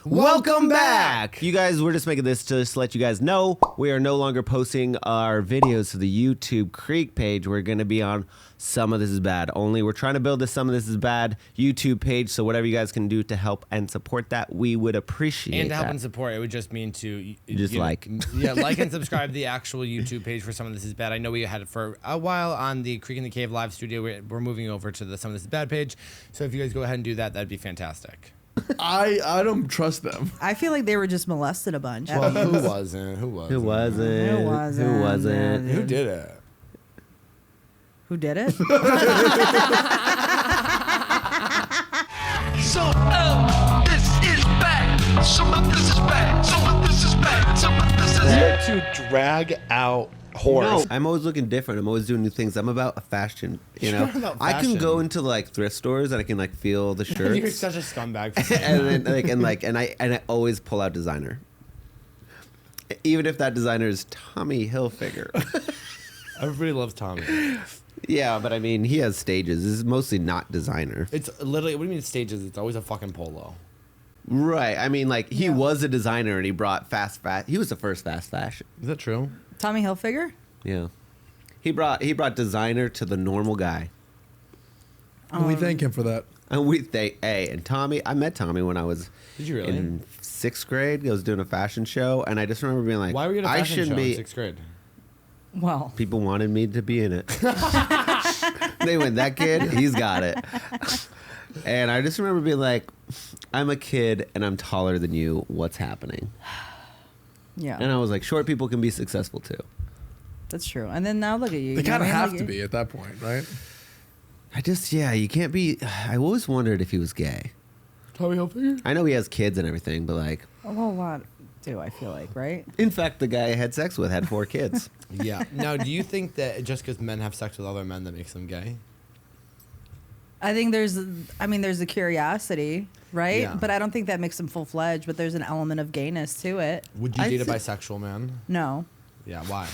Welcome back! You guys, we're just making this to just let you guys know we are no longer posting our videos to the YouTube Creek page. We're going to be on Some of This Is Bad. Only we're trying to build this Some of This Is Bad YouTube page, so whatever you guys can do to help and support that, we would appreciate And to help that. and support, it would just mean to... Just like. like and subscribe the actual YouTube page for Some of This Is Bad. I know we had it for a while on the Creek in the Cave live studio. We're moving over to the Some of This Is Bad page. So if you guys go ahead and do that, that'd be fantastic. I don't trust them. I feel like they were just molested a bunch. Well, who wasn't? Who wasn't? Who did it? Who did it? Some of this is bad. Some of this is bad. Some of this is bad. Some of this is bad. To drag out horse. No, I'm always looking different. I'm always doing new things. I'm about fashion, you know. about I can fashion. go into like thrift stores and I can like feel the shirts. You're such a scumbag. For saying and that. then I always pull out designer, even if that designer is Tommy Hilfiger. Everybody loves Tommy. Yeah, but I mean, he has stages. This is mostly not designer, It's literally, what do you mean stages? It's always a fucking polo. right? I mean, like he was a designer and he brought fast fashion. He was the first fast fashion. Is that true? Tommy Hilfiger? Yeah, he brought designer to the normal guy. We thank him for that. And and Tommy, I met Tommy when I was Did you really? in 6th grade. I was doing a fashion show, and I just remember being like, Why were you at a I fashion should show be. in 6th grade? Well, People wanted me to be in it. They went, that kid, he's got it. And I just remember being like, I'm a kid and I'm taller than you. What's happening? yeah, And I was like, short people can be successful too. that's true. And then now look at you. They you know kind of what I mean? have Like, to be at that point, right? You can't be. I always wondered if he was gay. Tommy Hilfiger? I know he has kids and everything, but like, A whole lot do, I feel like, right? in fact, the guy I had sex with had 4 kids. Yeah. Now, do you think that just because men have sex with other men that makes them gay? I think there's a curiosity, right? Yeah. But I don't think that makes them full-fledged, but there's an element of gayness to it. Would you I date a thi- bisexual man? No. Yeah, why?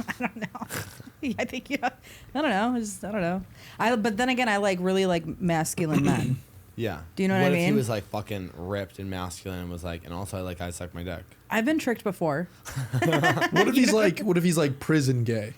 I don't know. I think, I don't know. I don't know. But then again, I really like masculine men. Yeah. Do you know what I What if he mean? was like fucking ripped and masculine and was like, and also I like guys suck my dick? I've been tricked before. What if he's like prison gay?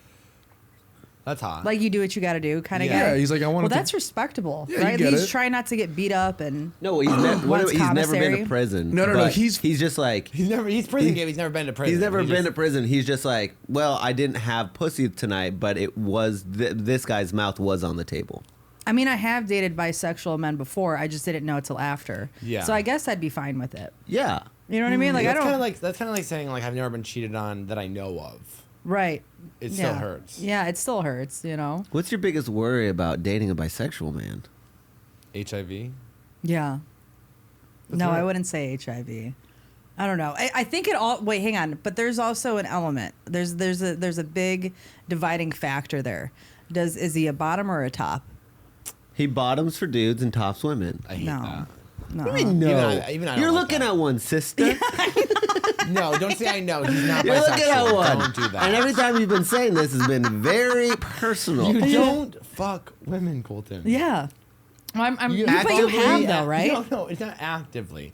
That's hot. Like you do what you got to do kind of Yeah. guy. Yeah, he's like, I want Well, to. that's respectable, Yeah, you right? get He's it. trying not to get beat up and No, he's, Once he's never been commissary? to prison. No, but he's- he's just like, he's prison gay, but he's never been to prison. he's never He been just- to prison. He's just like, well, I didn't have pussy tonight, but it was this guy's mouth was on the table. I mean, I have dated bisexual men before. I just didn't know till after. Yeah. So I guess I'd be fine with it. Yeah. You know what I mean? Like that's I don't. that's kind of like saying like I've never been cheated on that I know of. Right. It still hurts. Yeah, it still hurts. You know. What's your biggest worry about dating a bisexual man? HIV. Yeah. That's no, right. I wouldn't say HIV. I don't know. I think it all. Wait, hang on. But there's also an element. There's a big dividing factor there. Is he a bottom or a top? He bottoms for dudes and tops women. I hate No. that. No. What do you mean no? Even I don't You're like looking that. at one, sister. No, don't say I know. He's not You're looking at bisexual. one. Don't do that. And every time you've been saying this has been very personal. You don't fuck women, Colton. Yeah. Well, but you actively- have though, right? No, it's not actively.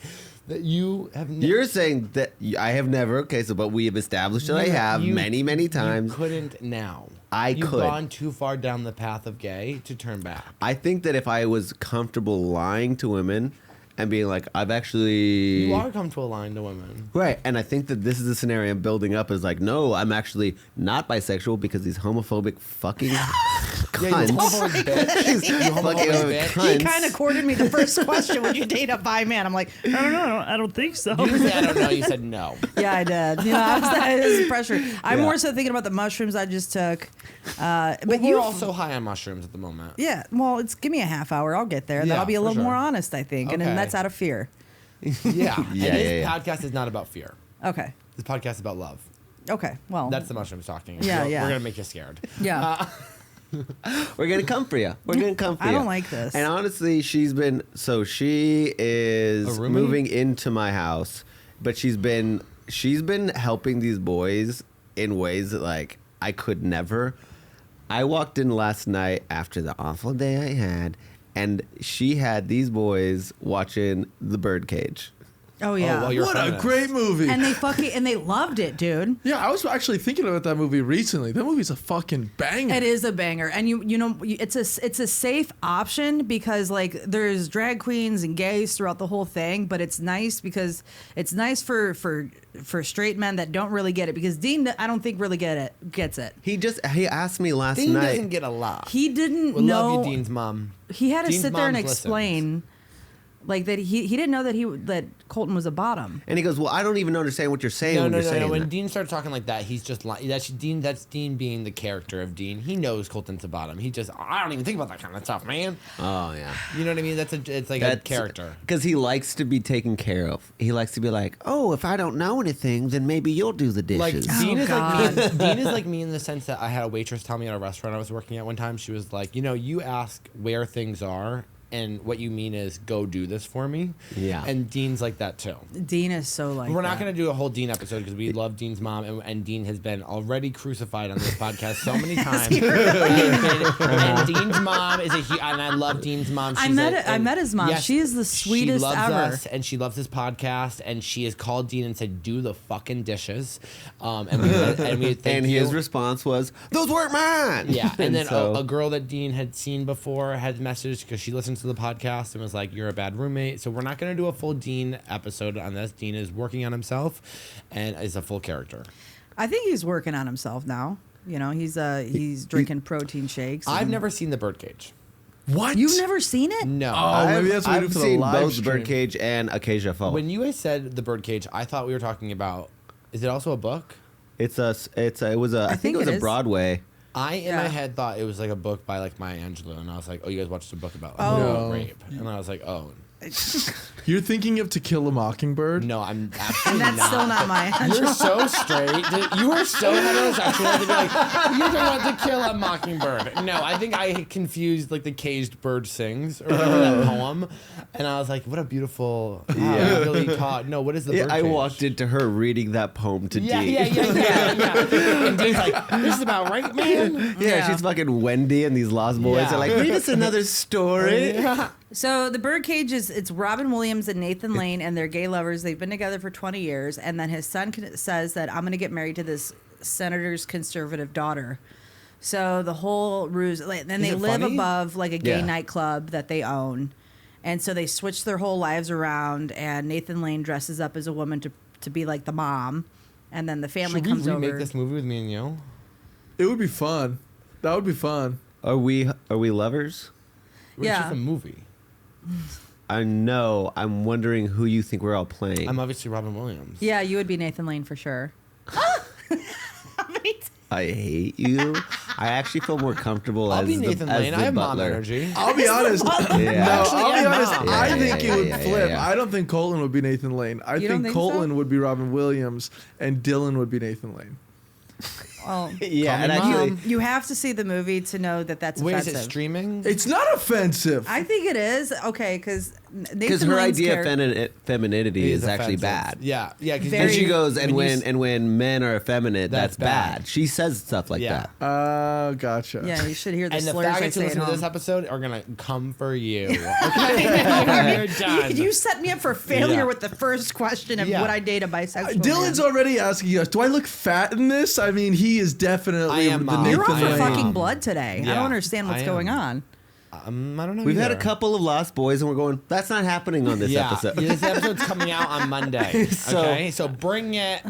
That you have. You're saying that I have never. Okay, so but we have established that I have many times. You couldn't now. You've You've could. gone too far down the path of gay to turn back. I think that if I was comfortable lying to women and being like, I've actually. You are comfortable lying to women. Right, and I think that this is the scenario I'm building up is like, no, I'm actually not bisexual because these homophobic fucking cunts. Yeah, you homophobic bitch. These You fucking homophobic bitch. cunts. He kind of courted me the first question. Would you date a bi man? I'm like, I don't know. I don't think so. You didn't say I don't know. You said no. Yeah, I did. You know, that is pressure. I'm more so thinking about the mushrooms I just took. But But you you're also high on mushrooms at the moment. yeah. Well, give me a half hour. I'll get there. And then Yeah, I'll be a for little sure. more honest, I think. And then Okay. that's out of fear. Yeah. And this yeah. podcast is not about fear. Okay. This podcast is about love. Okay. Well. That's the mushrooms talking. Yeah, We're yeah. gonna make you scared. Yeah. We're gonna come for you. We're gonna come for you. I don't like this. And honestly, she is A roomie? moving into my house, but she's been helping these boys in ways that like I could never. I walked in last night after the awful day I had, and she had these boys watching The Birdcage. Oh yeah. well, you're What a feminist. great movie. and they loved it, dude. Yeah, I was actually thinking about that movie recently. That movie's a fucking banger. It is a banger, and you know it's a safe option because like there's drag queens and gays throughout the whole thing, but it's nice because it's nice for straight men that don't really get it because Dean I don't think really gets it. He asked me last Dean night. doesn't get a lot. He didn't We know. love you, Dean's mom. He had to Dean's sit there and mom listens. explain, like that he didn't know that Colton was a bottom. And he goes, well, I don't even understand what you're saying No, when no, you're no, saying no. When that. Dean starts talking like that, he's just like that's Dean. That's Dean being the character of Dean. He knows Colton's a bottom. He just I don't even think about that kind of stuff, man. Oh, yeah. You know what I mean? It's like a character. Because he likes to be taken care of. He likes to be like, oh, if I don't know anything, then maybe you'll do the Like dishes. Dean is God. like me. Dean is like me in the sense that I had a waitress tell me at a restaurant I was working at one time. She was like, you ask where things are, and what you mean is go do this for me. Yeah. And Dean's like that too. Dean is so like. We're not that. going to do a whole Dean episode because we love Dean's mom, and Dean has been already crucified on this podcast so many times. and Dean's mom is and I love Dean's mom. I met his mom. She is the sweetest she loves ever. Us, and she loves his podcast, and she has called Dean and said, "Do the fucking dishes." And we thank and you. his response was, those weren't mine. Yeah, and then so, a girl that Dean had seen before had messaged because she listens to the podcast and was like, "You're a bad roommate." So we're not going to do a full Dean episode on this. Dean is working on himself, and is a full character. I think he's working on himself now. You know, he's drinking protein shakes. I've and- never seen the Birdcage. What? You've never seen it? No. Oh, maybe that's what we do I've for the seen live both stream. Birdcage and Acacia Fall. When you guys said the Birdcage, I thought we were talking about. Is it also a book? I think it was it a is. Broadway. I in Yeah. my head thought it was like a book by like Maya Angelou, and I was like, "Oh, you guys watched a book about like, Oh. rape?" And I was like, "Oh, You're thinking of To Kill a Mockingbird? no, I'm absolutely That's not." still not my answer. You're so straight. You were so heterosexual to be like, you're talking about To Kill a Mockingbird. No, I think I confused like the Caged Bird Sings or whatever that poem, and I was like, what a beautiful, Yeah. really taught. No, what is the Yeah, I Birdcage? walked into her reading that poem to Yeah, Dean. yeah. And Dean's like, this is about rape, man. Yeah, she's fucking Wendy and these Lost Boys Yeah. are like, read us another story. So the Birdcage it's Robin Williams and Nathan Lane and they're gay lovers. They've been together for 20 years, and then his son says that I'm going to get married to this senator's conservative daughter. So the whole ruse, like, then Is they it live funny? above like a gay Yeah. nightclub that they own, and so they switch their whole lives around. And Nathan Lane dresses up as a woman to be like the mom, and then the family Should we comes remake over. this movie with me and you? It would be fun. That would be fun. Are we lovers? It's Yeah. just a movie. I know. I'm wondering who you think we're all playing. I'm obviously Robin Williams. Yeah, you would be Nathan Lane for sure. I hate you. I actually feel more comfortable I'll as be the, Nathan as Lane. the I have mom butler. energy. I'll be honest. Yeah. No, I'll be yeah, honest. mom. I Yeah, think yeah, it would yeah, flip. yeah. I don't think Colton would be Nathan Lane. I You don't think think Colton so? would be Robin Williams, and Dylan would be Nathan Lane. Well, Yeah, Call and me actually, Mom. you have to see the movie to know that that's Wait, offensive. is it streaming? It's not offensive. I think it is okay because because her idea of femininity is actually offensive. bad. Yeah, yeah. 'cause Very- And she goes, and when you when men are effeminate, that's That's bad. bad. She says stuff like Yeah. that. Gotcha. Yeah, you should hear the And the slurs I faggots who say at listen to this home. episode are gonna come for you. Okay, you're done. You set me up for failure Yeah. with the first question of Yeah. would I date a bisexual Dylan's man? already asking us, do I look fat in this? I mean, he is definitely I am, the Mom. Nathan You're off Lane. for I am. fucking blood today. I Yeah, don't understand what's I going am. on. I don't know. We've had a either. couple of Lost Boys, and we're going, that's not happening on this Yeah, episode. this episode's coming out on Monday. So- Okay, so bring it.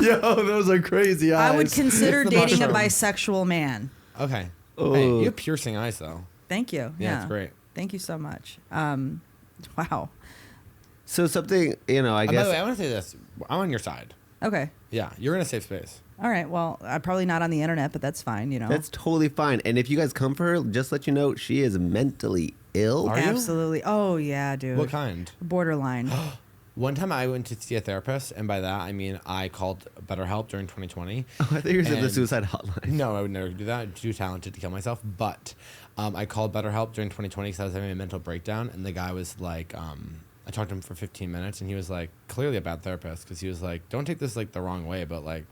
Yo, those are crazy eyes. I would consider It's the dating a mushroom. bisexual man. Okay. Oh. Hey, you have piercing eyes though. Thank you. Yeah, it's great. Thank you so much. Wow. So something, I By guess. the way, I want to say this. I'm on your side. Okay. Yeah, you're in a safe space. All right. Well, I'm probably not on the internet, but that's fine. You know. That's totally fine. And if you guys come for her, just let you know she is mentally ill. Are you? Absolutely. Oh yeah, dude. What kind? Borderline. One time I went to see a therapist, and by that I mean I called BetterHelp during 2020. Oh, I thought you were saying the And- suicide hotline. No, I would never do that. I'm too talented to kill myself. But I called BetterHelp during 2020 because I was having a mental breakdown, and the guy was like, I talked to him for 15 minutes, and he was like, clearly a bad therapist, because he was like, don't take this like the wrong way, but like,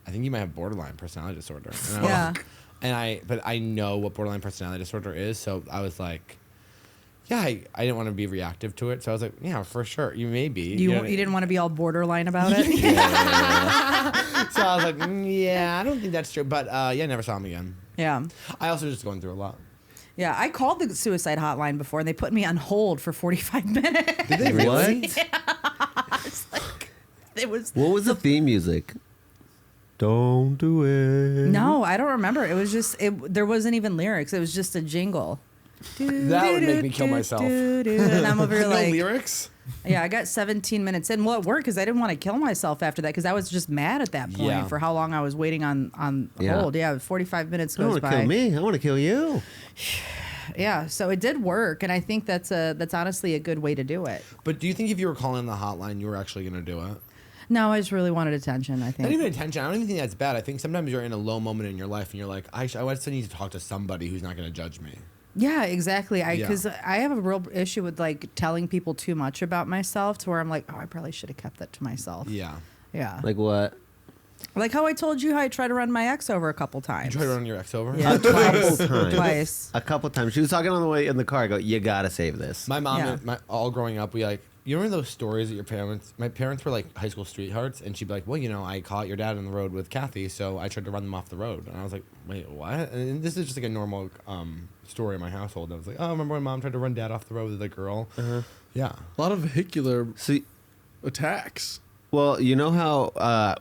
I think you might have borderline personality disorder. And I was- Yeah. but I know what borderline personality disorder is, so I was like, yeah, I didn't want to be reactive to it. So I was like, yeah, for sure. You may be. You know, didn't want to be all borderline about it. So I was like, yeah, I don't think that's true. But yeah, I never saw him again. Yeah. I also was just going through a lot. Yeah, I called the suicide hotline before, and they put me on hold for 45 minutes. Did they really? It's like, it was. What was the theme music? Don't do it. No, I don't remember. It was just. There wasn't even lyrics. It was just a jingle. That would make me kill myself. And I'm over here No like, lyrics. yeah, I got 17 minutes in. Well, it worked because I didn't want to kill myself after that because I was just mad at that point Yeah. for how long I was waiting on Yeah. hold. Yeah, 45 minutes You don't goes want to by. kill me. I want to kill you. Yeah, so it did work, and I think that's honestly a good way to do it. But do you think if you were calling the hotline, you were actually going to do it? No, I just really wanted attention. I think. Not even attention. I don't even think that's bad. I think sometimes you're in a low moment in your life and you're like, I just need to talk to somebody who's not going to judge me. Yeah, exactly. Yeah. Because I have a real issue with like telling people too much about myself to where I'm like, oh, I probably should have kept that to myself. Yeah. Yeah. Like what? Like how I told you how I tried to run my ex over a couple times. You try to run your ex over? Yeah, A couple times. Twice. A couple times. She was talking on the way in the car. I go, you gotta save this. My mom, Yeah. all growing up, we like, you remember those stories that your parents, my parents were like high school sweethearts, and she'd be like, well, you know, I caught your dad on the road with Kathy, so I tried to run them off the road. And I was like, wait, what? And this is just like a normal story in my household. I was like, oh, remember when mom tried to run dad off the road with a girl? Yeah. A lot of vehicular So, attacks. well, you know how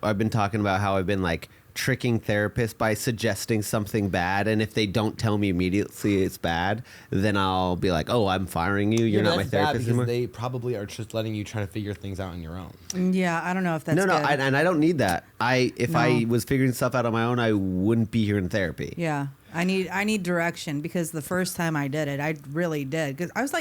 I've been talking about how I've been like tricking therapists by suggesting something bad, and if they don't tell me immediately it's bad, then I'll be like, oh, I'm firing you. You're Yeah, not my that's bad therapist because anymore. they probably are just letting you try to figure things out on your own. Yeah, I don't know if that's No, good. and I don't need that. If I No. was figuring stuff out on my own, I wouldn't be here in therapy. Yeah, I need direction because the first time I did it, I really did because I was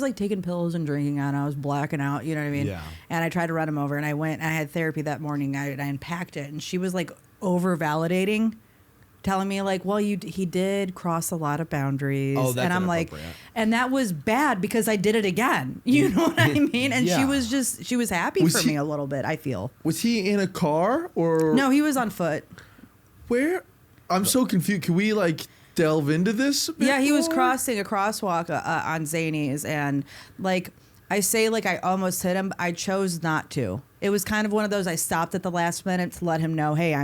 like taking pills and drinking and I was blacking out, you know what I mean? Yeah. And I tried to run him over and I went and I had therapy that morning. I unpacked it and she was like over validating, telling me like, well, he did cross a lot of boundaries. Oh, that's and I'm like, inappropriate. and that was bad because I did it again. You know what I mean? And Yeah. she was happy Was for he- me a little bit, I feel. Was he in a car or No, he was on foot. where? I'm so confused. Can we like delve into this? A bit Yeah, he was more? crossing a crosswalk on Zanies, and like I say, like I almost hit him. I chose not to. It was kind of one of those. I stopped at the last minute to let him know, hey,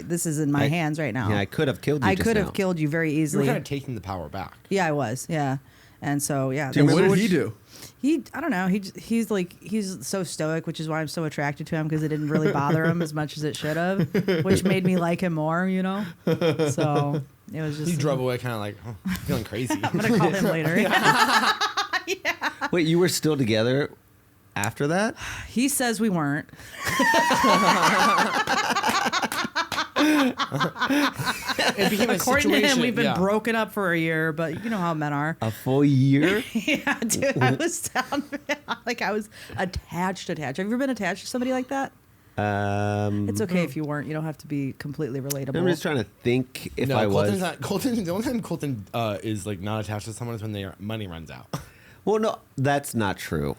this is in my hands right now. Yeah, I could have killed you. I just could now. have killed you very You were easily. kind of taking the power back. Yeah, I was. Yeah, and so yeah, And what remember did he which- do? I don't know. He's so stoic, which is why I'm so attracted to him because it didn't really bother him as much as it should have, which made me like him more. You know, so it was just. He drove away kind of like, oh, feeling crazy. I'm gonna call him later. Wait, you were still together after that? He says we weren't. It became a According to him, situation- we've been yeah. broken up for a year, but you know how men are. A full year? Yeah, dude, I was down, like I was attached. Have you ever been attached to somebody like that? It's okay if you weren't. You don't have to be completely relatable. I'm just trying to think if No, I Colton's was. not. Colton. The only time Colton is like not attached to someone is when their money runs out. Well, no, that's not true.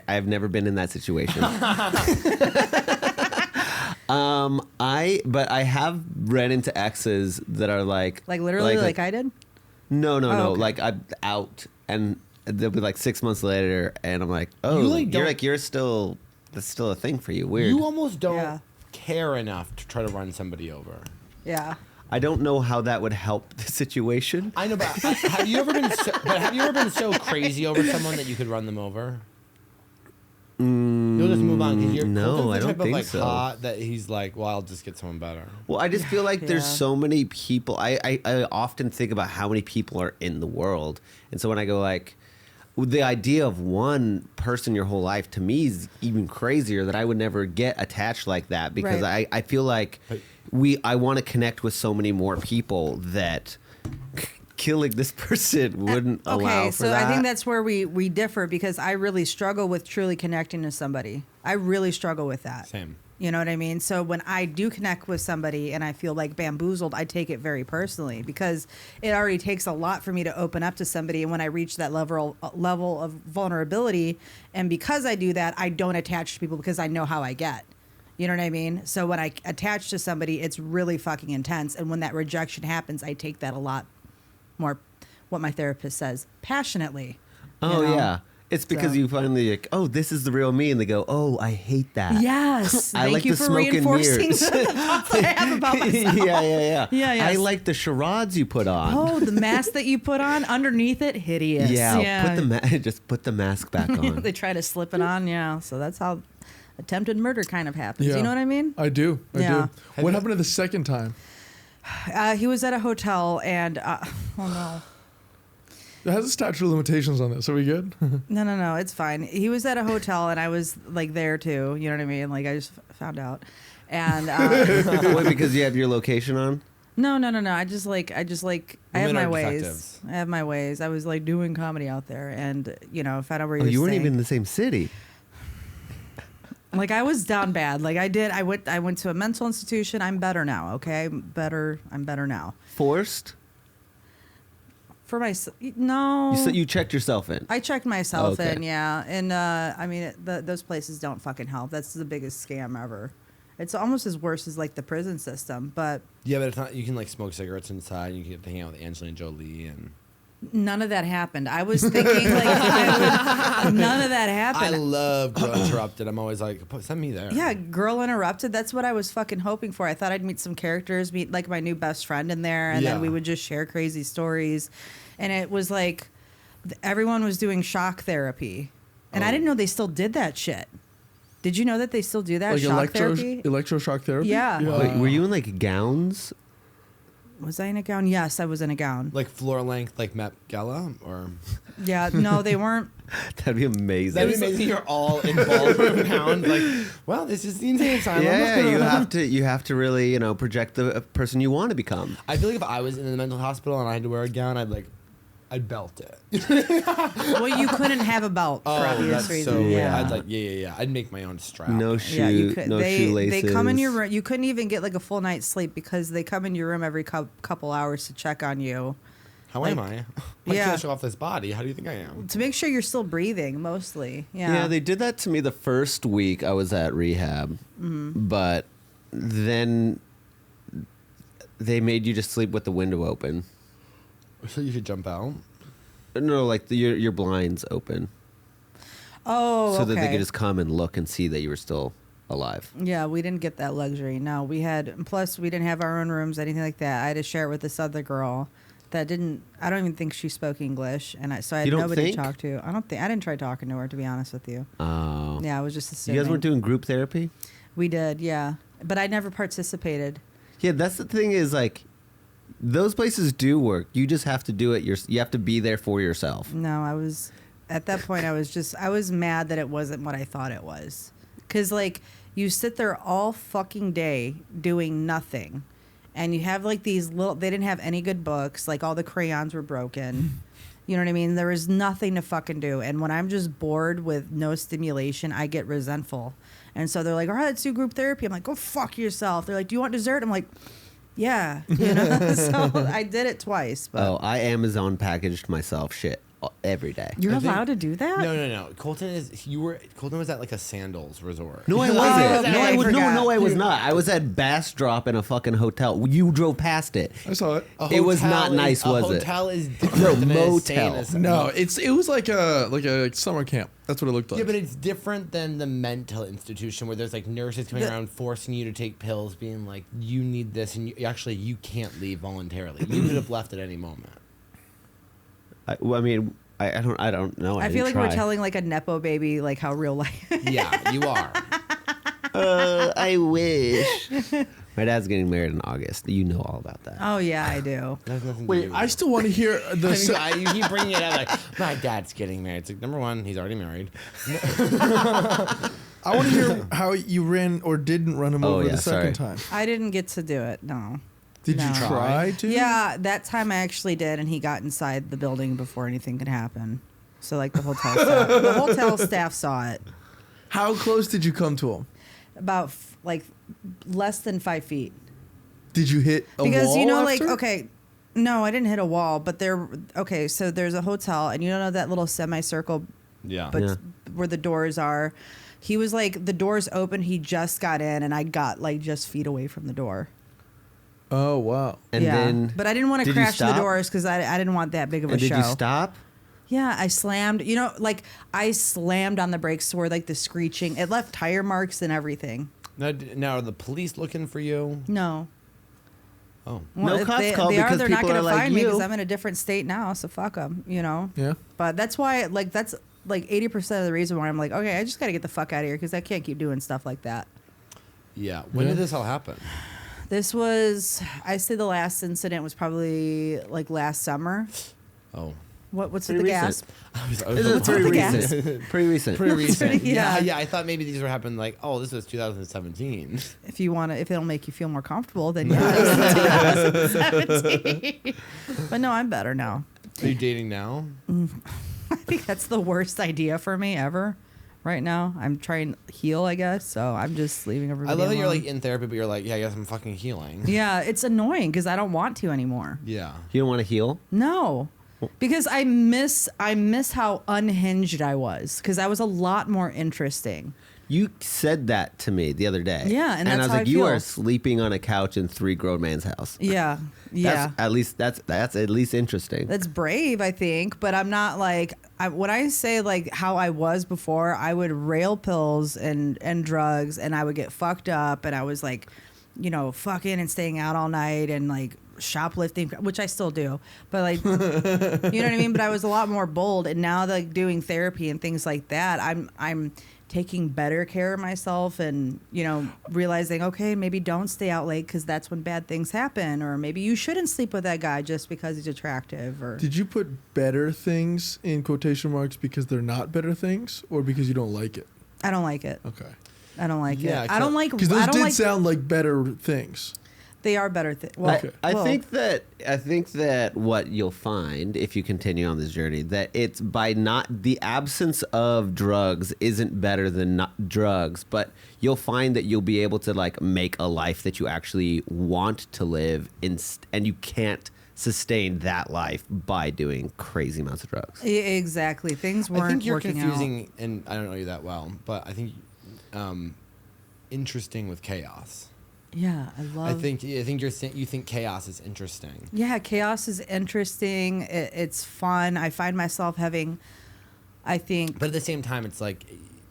I've never been in that situation. But I have ran into exes that are like literally, like I did. No, okay. like I'm out, and they'll be like 6 months later, and I'm like, oh, You, like, you're don't- like you're still that's still a thing for you. Weird. You almost don't Yeah. care enough to try to run somebody over. Yeah. I don't know how that would help the situation. I know, but have you ever been so crazy over someone that you could run them over? You'll just move on because you're no, Colton's the I don't type think of like so. hot that he's like, well, I'll just get someone better. Well, I just feel like there's Yeah. so many people. I often think about how many people are in the world, and so when I go like, the idea of one person your whole life to me is even crazier. That I would never get attached like that because Right. I feel like But- I want to connect with so many more people that killing this person wouldn't allow Okay, for so that. I think that's where we differ because I really struggle with truly connecting to somebody. I really struggle with that. Same. You know what I mean? So when I do connect with somebody and I feel like bamboozled, I take it very personally because it already takes a lot for me to open up to somebody. And when I reach that level of vulnerability, and because I do that, I don't attach to people because I know how I get. You know what I mean? So when I attach to somebody, it's really fucking intense. And when that rejection happens, I take that a lot more what my therapist says, passionately. Oh, you know? yeah. It's because So- you finally like, oh, this is the real me, and they go, oh, I hate that. Yes. I Thank like you the for smoke and reinforcing mirrors. the thoughts I have about myself. Yeah. Yeah, yes. I like the charades you put on. Oh, the mask that you put on underneath it, hideous. yeah. Just put the mask back on. They try to slip it on, yeah. So that's how attempted murder kind of happens. Yeah. You know what I mean? I do. Yeah. What happened to the second time? He was at a hotel and, oh no. It has a statute of limitations on this. Are we good? No, it's fine. He was at a hotel and I was like there too. You know what I mean? Like I just found out. And Wait, because you have your location on? no. I just like I have Women my are ways. detectives. I have my ways. I was like doing comedy out there and found out where he Oh, was you weren't staying. even in the same city. Like I was down bad. Like I went to a mental institution. I'm better now, okay? I'm better now. Forced? For my no. You checked yourself in. I checked myself Okay. in, yeah. And I mean, those places don't fucking help. That's the biggest scam ever. It's almost as worse as like the prison system, but Yeah, but it's not. You can like smoke cigarettes inside. And you can get to hang out with Angelina Jolie and. none of that happened. I was thinking like none of that I happened. love Girl Interrupted. I'm always like, send me there. Yeah, Girl Interrupted. That's what I was fucking hoping for. I thought I'd meet some characters, meet like my new best friend in there, and Yeah. then we would just share crazy stories. And it was like everyone was doing shock therapy, and I didn't know they still did that shit. Did you know that they still do that Like shock therapy? electroshock therapy? Yeah. Wait, were you in like gowns? Was I in a gown? Yes, I was in a gown. Like floor length, like Met Gala, or Yeah, no, they weren't. That'd be amazing. that'd be amazing. You're all in ballroom gowns. Like, well, this is the insane asylum. Yeah, you have to really, project the person you want to become. I feel like if I was in the mental hospital and I had to wear a gown, I'd belt it. Well, you couldn't have a belt for obvious that's reasons. so. yeah. I'd like, yeah. I'd make my own strap. No Yeah, you could. no they shoelaces. come in your room. You couldn't even get like a full night's sleep because they come in your room every couple hours to check on you How like- am I? I Yeah. can't show off this body. How do you think I am? to make sure you're still breathing. Mostly, yeah. Yeah, they did that to me the first week I was at rehab, but then they made you just sleep with the window open. So you could jump out. No, like your blinds open, Oh, so okay. that they could just come and look and see that you were still alive. Yeah, we didn't get that luxury. No, we had. Plus, we didn't have our own rooms, anything like that. I had to share it with this other girl that didn't. I don't even think she spoke English, and I had You don't nobody think? to talk to. I didn't try talking to her, to be honest with you. Oh, Yeah, I was just you assuming. guys weren't doing group therapy? We did, yeah, but I never participated. Yeah, that's the thing is like, those places do work. You just have to do it. You have to be there for yourself. No, I was at that point. I was mad that it wasn't what I thought it was, because like you sit there all fucking day doing nothing, and you have like these little. They didn't have any good books. Like all the crayons were broken. You know what I mean? There was nothing to fucking do. And when I'm just bored with no stimulation, I get resentful. And so they're like, all right, let's do group therapy. I'm like, go fuck yourself. They're like, do you want dessert? I'm like, yeah. You know? So I did it twice. But Oh, I Amazon packaged myself shit every day. you're I think- allowed to do that? No. Colton was at like a sandals resort. No, I Oh, wasn't. okay, no, I forgot. no, I was not. I was at Bass Drop in a fucking hotel. You drove past it. I saw it. A It was hotel not nice, was a it? hotel is different No, than an motel. insane asylum. No, it was like a summer camp. That's what it looked like. Yeah, but it's different than the mental institution where there's like nurses coming around forcing you to take pills, being like, you need this, and you can't leave voluntarily. You could have left at any moment. I mean, I don't know. I feel like we're telling. telling like a Nepo baby like how real life. Yeah, you are. I wish. My dad's getting married in August. You know all about that. Oh yeah, I do. That has nothing to Wait, do with I it. still want to hear the. You keep bringing it up like, my dad's getting married. It's like, number one, he's already married. I want to hear how you ran or didn't run him Oh, over yeah, the second sorry. time. I didn't get to do it. No. Did you No. try to? Yeah, that time I actually did, and he got inside the building before anything could happen. So like the hotel staff saw it How close did you come to him? about like less than 5 feet. Did you hit a Because wall you know, after? like okay, no, I didn't hit a wall, but so there's a hotel, and you know that little semicircle, Yeah. but Yeah. where the doors are. He was like the doors open. He just got in, and I got like just feet away from the door. Oh wow. And then, but I didn't want to did you crash the stop? doors because I didn't want that big of a And show. did you stop? Yeah, I slammed. You know, like I slammed on the brakes where like the screeching. It left tire marks and everything. Now are the police looking for you? No. Oh. No if cops they, called they are, because they're not people going are to like find me you. because I'm in a different state now. So fuck them. You know. Yeah. But that's why, like, that's like 80% of the reason why I'm like, okay, I just got to get the fuck out of here because I can't keep doing stuff like that. Yeah. When Yeah. did this all happen? This was, I say, the last incident was probably like last summer. Oh. What's Pretty with the recent. gasp? This is What's pretty with the gas? recent. Pretty recent. Pretty recent. Yeah. Yeah. I thought maybe these were happening like, oh, this was 2017. If you want to, if it'll make you feel more comfortable, then yeah. 2017. But no, I'm better now. Are you dating now? I think that's the worst idea for me ever. Right now, I'm trying to heal, I guess. So I'm just leaving I everybody. love that you're alone. like in therapy, but you're like, yeah, I guess I'm fucking healing. Yeah, it's annoying because I don't want to anymore. Yeah. You don't want to heal? No, because I miss how unhinged I was because I was a lot more interesting. You said that to me the other day. Yeah, and I that's was how like, I you feel. are sleeping on a couch in 3 grown man's house. Yeah, yeah. That's at least interesting. That's brave, I think, but I'm not like when I say like how I was before, I would rail pills and drugs, and I would get fucked up, and I was like, you know, fucking and staying out all night and like shoplifting, which I still do, but like, you know what I mean? But I was a lot more bold, and now like doing therapy and things like that, I'm taking better care of myself and, you know, realizing, okay, maybe don't stay out late because that's when bad things happen, or maybe you shouldn't sleep with that guy just because he's attractive. Or Did you put better things in quotation marks because they're not better things, or because you don't like it? I don't like it. Okay. I don't like Yeah, it. I don't like. Because I those don't did like. sound like better things. They are better things. Well, Okay. I well, think that what you'll find if you continue on this journey, that it's by not the absence of drugs isn't better than not drugs, but you'll find that you'll be able to like make a life that you actually want to live and you can't sustain that life by doing crazy amounts of drugs. exactly. Things weren't I think you're working confusing, and I don't know you that well, but I think interesting with chaos. out. Yeah, I love. I think you think chaos is interesting. Yeah, chaos is interesting. It's fun. I find myself having. I think. But at the same time, it's like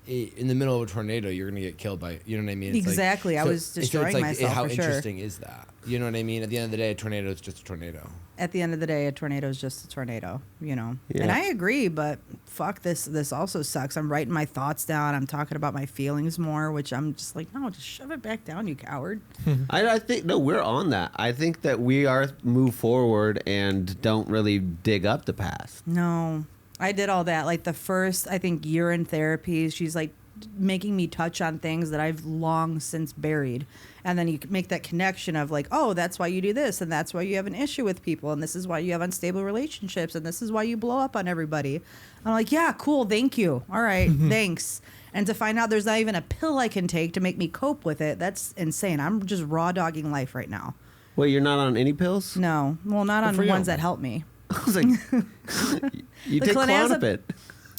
in the middle of a tornado, you're gonna get killed by. You know what I mean? It's Exactly. Like, I was destroying it's like, myself, How for sure. interesting is that? You know what I mean? At the end of the day, a tornado is just a tornado. At the end of the day, a tornado is just a tornado, you know. Yeah. And I agree, but fuck this. This also sucks. I'm writing my thoughts down. I'm talking about my feelings more, which I'm just like, no, just shove it back down, you coward. I think no, we're on that. I think that we are move forward and don't really dig up the past. No, I did all that. Like the first, I think, year in therapy, she's like making me touch on things that I've long since buried. And then you make that connection of like, oh, that's why you do this. And that's why you have an issue with people. And this is why you have unstable relationships. And this is why you blow up on everybody. I'm like, yeah, cool. Thank you. All right. Thanks. And to find out there's not even a pill I can take to make me cope with it. That's insane. I'm just raw dogging life right now. Wait, you're not on any pills? No. Well, not Good for on you. ones that help me. I was like, you The take clonazepam- Klonopin.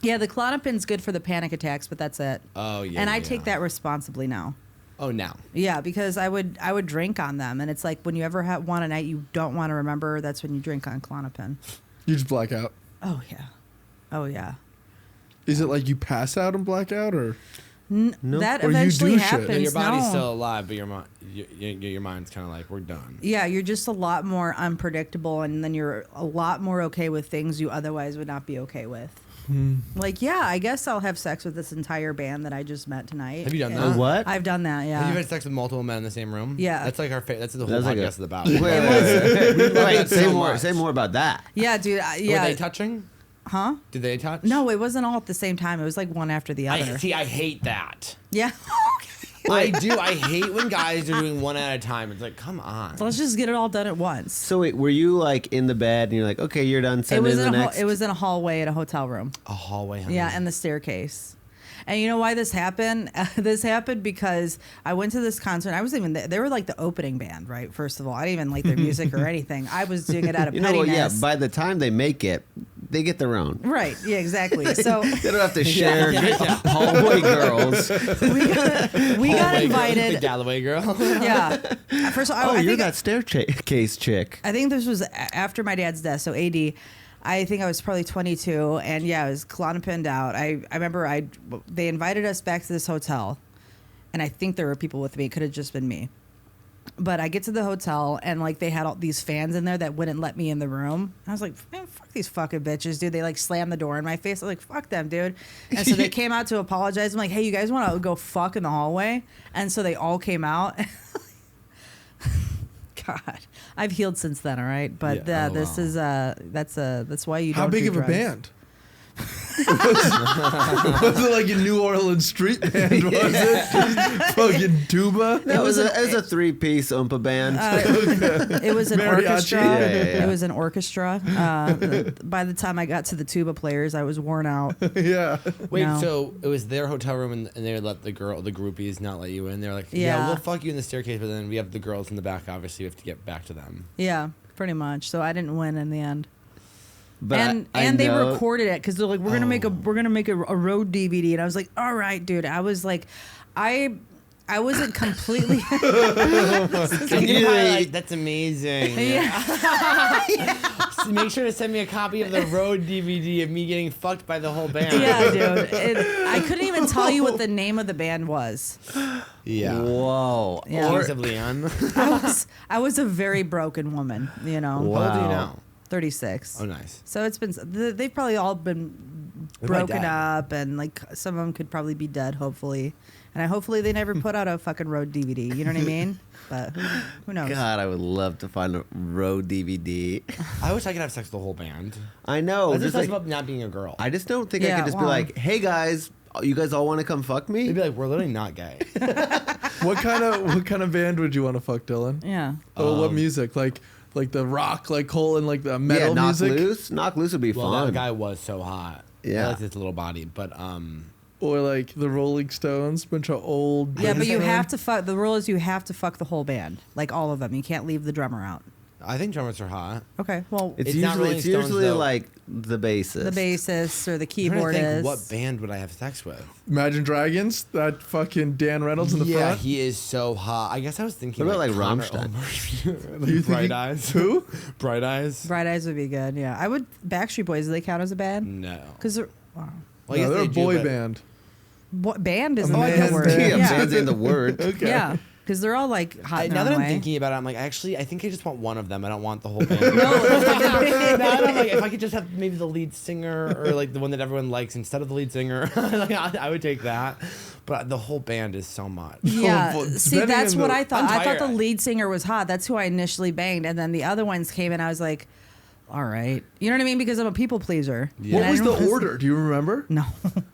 Yeah, the Klonopin's good for the panic attacks, but that's it. Oh yeah. And I yeah. take that responsibly now. Oh, now. Yeah, because I would drink on them, and it's like when you ever want a night you don't want to remember, that's when you drink on Klonopin. You just black out. Oh yeah, oh yeah. Is it like you pass out and black out, or No. That Or you eventually do shit. happens. No, your body's no. still alive, but your mind's kind of like, we're done. Yeah, you're just a lot more unpredictable, and then you're a lot more okay with things you otherwise would not be okay with. Like, yeah, I guess I'll have sex with this entire band that I just met tonight. Have you done And that? What? I've done that, yeah. Have you had sex with multiple men in the same room? Yeah. That's like that's the whole That's like podcast a- is about. Wait, say so more. much. Say more about that. Yeah, dude. Were Yeah. they touching? Huh? Did they touch? No, it wasn't all at the same time. It was like one after the other. I hate that. Yeah. I do. I hate when guys are doing one at a time. It's like, come on. Let's just get it all done at once. So wait, were you like in the bed and you're like, okay, you're done. It Send was to the in next. it was in a hallway at a hotel room. A hallway. Honey. Yeah, and the staircase. And you know why this happened? This happened because I went to this concert. I was even they were like the opening band, right? First of all, I didn't even like their music or anything. I was doing it out of You know what? pettiness. Yeah, by the time they make it, they get their own. Right. Yeah, exactly. So They don't have to share hallway girls. we got The invited. Galloway girl. Yeah. First of all, Oh, I you're think that staircase chick. I think this was after my dad's death, so AD. I think I was probably 22, and yeah, I was Klonopined out. I remember they invited us back to this hotel, and I think there were people with me. It could have just been me. But I get to the hotel, and like they had all these fans in there that wouldn't let me in the room. I was like, man, fuck these fucking bitches, dude. They like slammed the door in my face. I was like, fuck them, dude. And so they came out to apologize. I'm like, hey, you guys want to go fuck in the hallway? And so they all came out. God, I've healed since then. All right, but Yeah. Oh, this wow. is that's why you. How don't big do of a drugs. band? Was it like a New Orleans street band? Was it just fucking tuba? It was a 3-piece Oompa band. It was an Mariachi? orchestra. Yeah. It was an orchestra. By the time I got to the tuba players, I was worn out. Yeah. Wait, No. so it was their hotel room, and they let the groupies not let you in. They're like, Yeah. we'll fuck you in the staircase, but then we have the girls in the back. Obviously, we have to get back to them. Yeah, pretty much. So I didn't win in the end. But and they know- recorded it because they're like, we're gonna make a road DVD, and I was like, all right, dude. I was like, I wasn't completely. That's amazing. Yeah. So make sure to send me a copy of the road DVD of me getting fucked by the whole band. Yeah, dude. I couldn't even tell you what the name of the band was. Yeah. Whoa. Yeah. Kings of Leon. I was a very broken woman, you know. How old are you now? 36. Oh, nice. So it's been, they've probably all been They might broken die. up, and like some of them could probably be dead, hopefully. And hopefully they never put out a fucking road DVD. You know what I mean? But who knows? God, I would love to find a road DVD. I wish I could have sex with the whole band. I know. That's just Just like, about not being a girl. I just don't think I Yeah, could just be wow. like, hey guys, you guys all want to come fuck me? They'd be like, we're literally not gay. What kind of band would you want to fuck, Dylan? Yeah. Oh, what music? Like the rock, like Colton, like the metal yeah, knock music, loose. Knock loose would be Well, fun. that guy was so hot. Yeah. I liked his little body, but or like the Rolling Stones, bunch of old. Yeah, but you British have band. to fuck. The rule is you have to fuck the whole band, like all of them. You can't leave the drummer out. I think drummers are hot. Okay. Well, It's It's not usually Rolling Stones, though. like the bassist. the bassist or the I'm trying to think keyboardist. what band would I have sex with? Imagine Dragons. That fucking Dan Reynolds in the Yeah, front. he is so hot. I guess I was thinking. What about, like, Connor Rammstein? Oberst. You like Bright thinking- Eyes. Who? Bright Eyes. Bright Eyes would be good. Yeah, I would. Backstreet Boys. Do they count as a band? No. Because they're wow. Well, I No, guess they're a they do, boy but- band. What band is A the man word? band. Yeah, Yeah, band's in the word. Okay. yeah. Because they're all like hot. in Now their that own I'm way. thinking about it, I'm like, I think I just want one of them. I don't want the whole band. Now that I'm like, if I could just have maybe the lead singer or like the one that everyone likes instead of the lead singer, like, I would take that. But the whole band is so much. Yeah, but see, depending that's on what the- I thought. I'm I thought the tired. lead singer was hot. That's who I initially banged, and then the other ones came in. I was like, all right, you know what I mean? Because I'm a people pleaser. Yeah. And What I was don't- the order? Do you remember? No.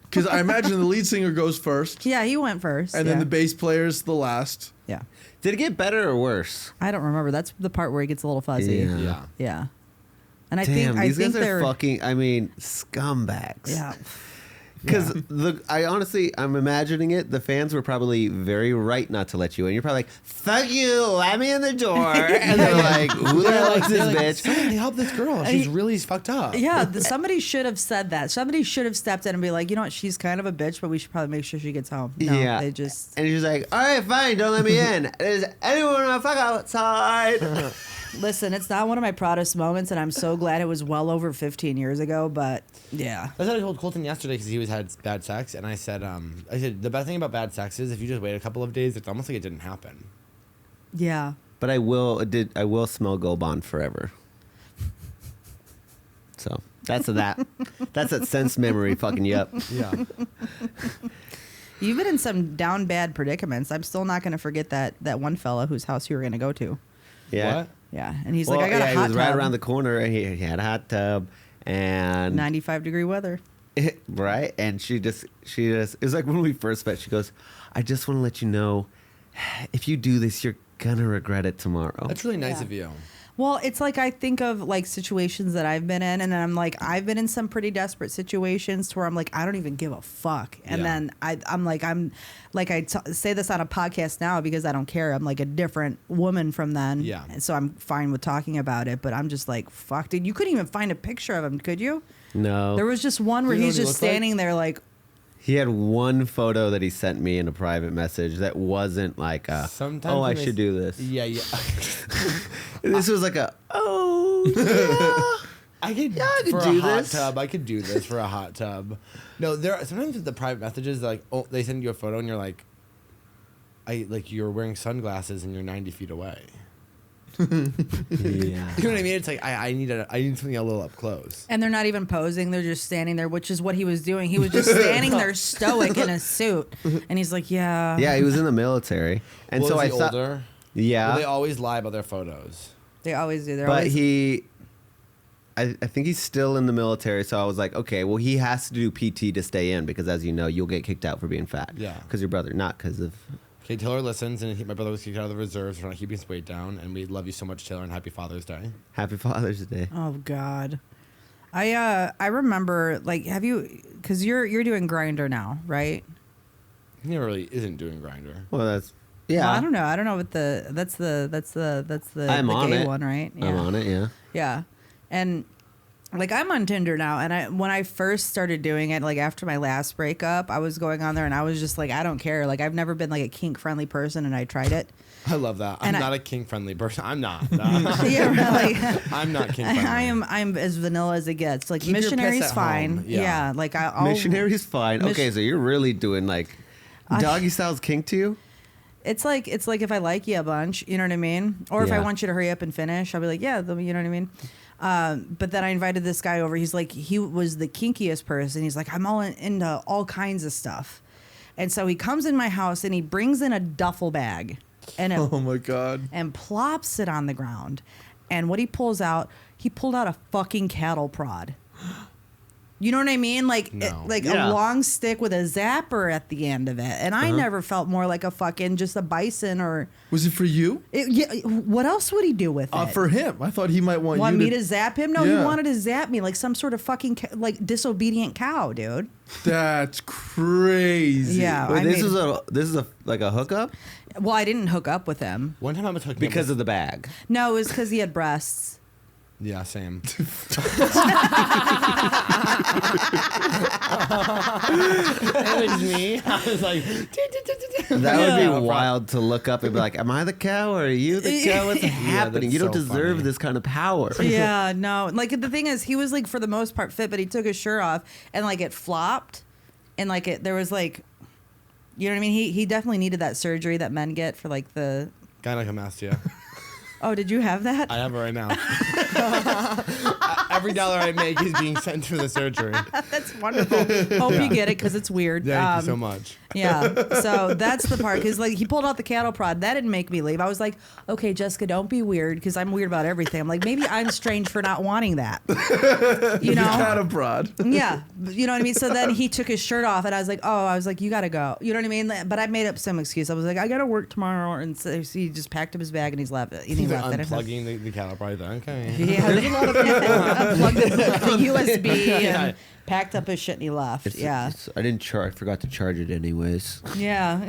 Because I imagine the lead singer goes first, Yeah, he went first. and yeah. then the bass player's the last. Yeah, Did it get better or worse? I don't remember. That's the part where he gets a little fuzzy. Yeah. Yeah. Yeah. And I Damn, think these guys they're are fucking. I mean, scumbags. yeah. Because I'm imagining it. The fans were probably very right not to let you in. You're probably like, "Fuck you, let me in the door," and they're like, "Who the hell is this bitch?" Someone help this girl. She's really fucked up. Yeah, somebody should have said that. Somebody should have stepped in and be like, you know what, she's kind of a bitch, but we should probably make sure she gets home. No, Yeah. they just And she's like, "All right, fine, don't let me in. Does anyone want to fuck outside?" listen. It's not one of my proudest moments, and I'm so glad it was well over 15 years ago. But yeah, That's what I told Colton yesterday because he was had bad sex, and I said the best thing about bad sex is if you just wait a couple of days, it's almost like it didn't happen. yeah. But I will smell Gold Bond forever. So that's that. That's that sense memory fucking you up. Yeah. You've been in some down bad predicaments. I'm still not going to forget that one fella whose house you were going to go to. Yeah. What? Yeah, and he's Well, like, I got yeah, a he hot was tub. right around the corner, and he had a hot tub, and 95-degree weather. right, and she just it was like when we first met. She goes, "I just want to let you know, if you do this, you're gonna regret it tomorrow." That's really nice Yeah. of you. Well, it's like I think of like situations that I've been in, and then I'm like, I've been in some pretty desperate situations to where I'm like, I don't even give a fuck. And Yeah. then I'm like, say this on a podcast now because I don't care. I'm like a different woman from then. Yeah. And so I'm fine with talking about it, but I'm just like, fuck, dude. You couldn't even find a picture of him, could you? No. There was just one where You know he's what he just looked like? standing there like, He had one photo that he sent me in a private message that wasn't like a, Sometimes oh, I when they should do this. Yeah. This was like a, oh, yeah. I could I could for do a hot this. tub. I could do this for a hot tub. No, there are sometimes with the private messages like they send you a photo and you're like, you're wearing sunglasses and you're 90 feet away. Yeah. You know what I mean? It's like I need something a little up close. and they're not even posing. They're just standing there, which is what he was doing. He was just standing there stoic in a suit. And he's like, yeah. Yeah, he was in the military. And Well, so I is he thought, older? yeah. Well, they always lie about their photos. They always do. They're But always, I think he's still in the military, so I was like, okay, well, he has to do PT to stay in because, as you know, you'll get kicked out for being fat. Yeah. Because your brother, not because of. Okay, Taylor listens, and my brother was kicked out of the reserves for not keeping his weight down, and we love you so much, Taylor, and happy Father's Day. Happy Father's Day. oh God. I remember, like, have you, because you're doing Grinder now, right? He never really isn't doing Grinder. Well, that's yeah. Well, I don't know. I don't know what that's the I'm the on gay it. one, right? I'm on it. Yeah. Yeah. And like I'm on Tinder now, and when I first started doing it, like after my last breakup, I was going on there and I was just like, I don't care. Like I've never been like a kink friendly person, and I tried it. I love that. I'm And not a kink friendly person. I'm not. Yeah, really. I'm not kink friendly. I'm as vanilla as it gets. Like Keep your piss missionary's at fine. home. Yeah. Like I'll Missionary's fine. Mis- Okay, so you're really doing like doggy style's kink to you? It's like if I like you a bunch, you know what I mean? Or if I Yeah. want you to hurry up and finish, I'll be like, yeah, you know what I mean? But then I invited this guy over. He's like, he was the kinkiest person. He's like, I'm all into all kinds of stuff. And so he comes in my house and he brings in a duffel bag and Oh my God. and plops it on the ground. And what he pulled out a fucking cattle prod. You know what I mean? Like, No. Yeah. a long stick with a zapper at the end of it. And I never felt more like a fucking just a bison or. Was it for you? Yeah, what else would he do with it? For him. I thought he might want Want you me to zap him? No, Yeah. he wanted to zap me like some sort of fucking like disobedient cow, dude. That's crazy. Yeah. Wait, I this made- is a like a hookup Well, I didn't hook up with him. One time I was hooking because up of the bag. No, it was because he had breasts. yeah, same. It was me. I was like, That would Yeah. be wild to look up and be like, "Am I the cow or are you the cow? What's happening? that's You don't so deserve funny. this kind of power." Yeah, no. Like the thing is, he was like for the most part fit, but he took his shirt off and like it flopped, and like there was like, you know what I mean? He definitely needed that surgery that men get for like the. gynecomastia. Oh, did you have that? I have it right now. Every dollar I make is being sent to the surgery. That's wonderful. Hope you get it because it's weird. Thank you so much. Yeah. So that's the part because like he pulled out the cattle prod. That didn't make me leave. I was like, okay, Jessica, don't be weird because I'm weird about everything. I'm like, maybe I'm strange for not wanting that. You know? Cattle prod. Yeah. You know what I mean? So then he took his shirt off and I was like, you got to go. You know what I mean? But I made up some excuse. I was like, I got to work tomorrow. And so he just packed up his bag and he's left. And he He's left it. unplugging the cattle prod. Okay. Yeah, there's a lot of unplugged the USB and packed up his shit and he left. Yeah. I didn't charge. I forgot to charge it anyways. Yeah.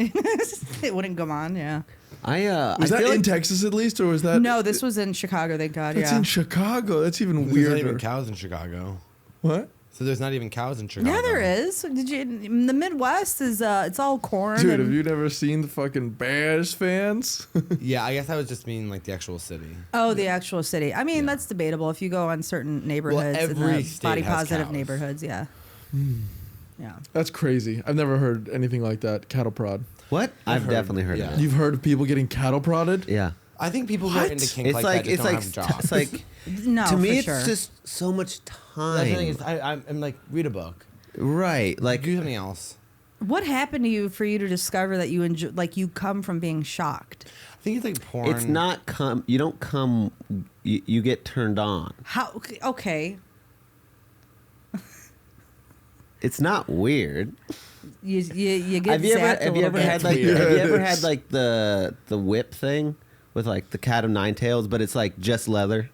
It wouldn't come on. Yeah. Was I that feel in like- Texas at least, or was that? No, this was in Chicago, thank God. That's Yeah. in Chicago. That's even There's weirder. not even cows in Chicago. What? So there's not even cows in Chicago. Yeah, there is. Did you? In the Midwest is it's all corn. Dude, and, have you never seen the fucking Bears fans? Yeah, I guess I was just meaning like the actual city. Oh, the actual city. I mean, that's debatable. If you go on certain neighborhoods, in every the state body has positive cows. neighborhoods, yeah. Yeah. That's crazy. I've never heard anything like that. Cattle prod. What? I've heard- definitely heard yeah. of it. You've heard of people getting cattle prodded? Yeah. I think people who are into kink It's like, like that just it's don't like have jobs. it's like No, to me for it's sure. just so much That's the thing is, time. I'm like, read a book. Right. Like Do something else. What happened to you for you to discover that you enjoy, like you come from being shocked? I think it's like porn. it's not come you don't come you get turned on. How? Okay, It's not weird. you get Have you zapped a ever little bit. had like weird. have you ever had like the whip thing with like the cat of nine tails, but it's like just leather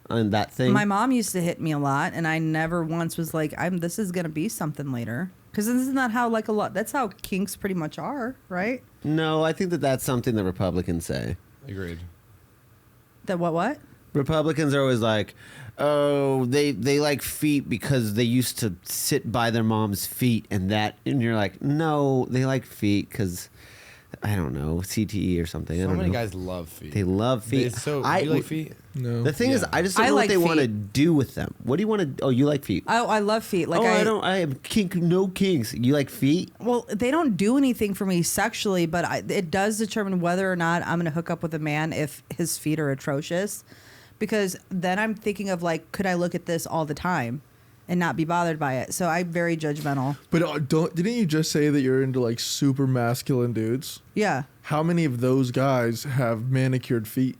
on that thing. My mom used to hit me a lot, and I never once was like, this is gonna be something later. Because isn't that how like a lot? That's how kinks pretty much are, right? No, I think that's something that Republicans say. Agreed. That what? Republicans are always like, oh, they like feet because they used to sit by their mom's feet and you're like, no, they like feet because, I don't know, CTE or something. I So don't many know. guys love feet. They love feet. Do you like feet? No. The thing is, Yeah. I just don't I know like what they want to feet. do with them. What do you want to? Oh, you like feet? I love feet. Like I have no kinks. You like feet? Well, they don't do anything for me sexually, but it does determine whether or not I'm going to hook up with a man if his feet are atrocious. Because then I'm thinking of like, could I look at this all the time and not be bothered by it? So I'm very judgmental. But didn't you just say that you're into like super masculine dudes? Yeah. How many of those guys have manicured feet?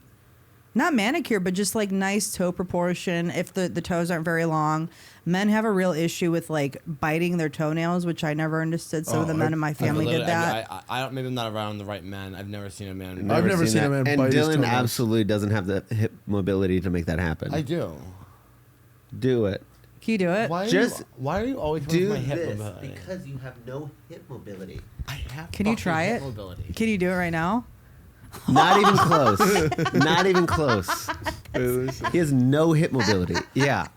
Not manicure, but just like nice toe proportion. If the toes aren't very long, men have a real issue with like biting their toenails, which I never understood. Some of the men in my family did that. I don't. Maybe I'm not around the right men. I've never seen a man. I've never seen a man And bite his Dylan toenails. absolutely doesn't have the hip mobility to make that happen. I do. Do it. Can you do it? Why are you always Do my hip this mobility? because you have no hip mobility. I have. Can you fucking try hip it? Mobility. Can you do it right now? Not even close. Not even close. He has no hip mobility. Yeah.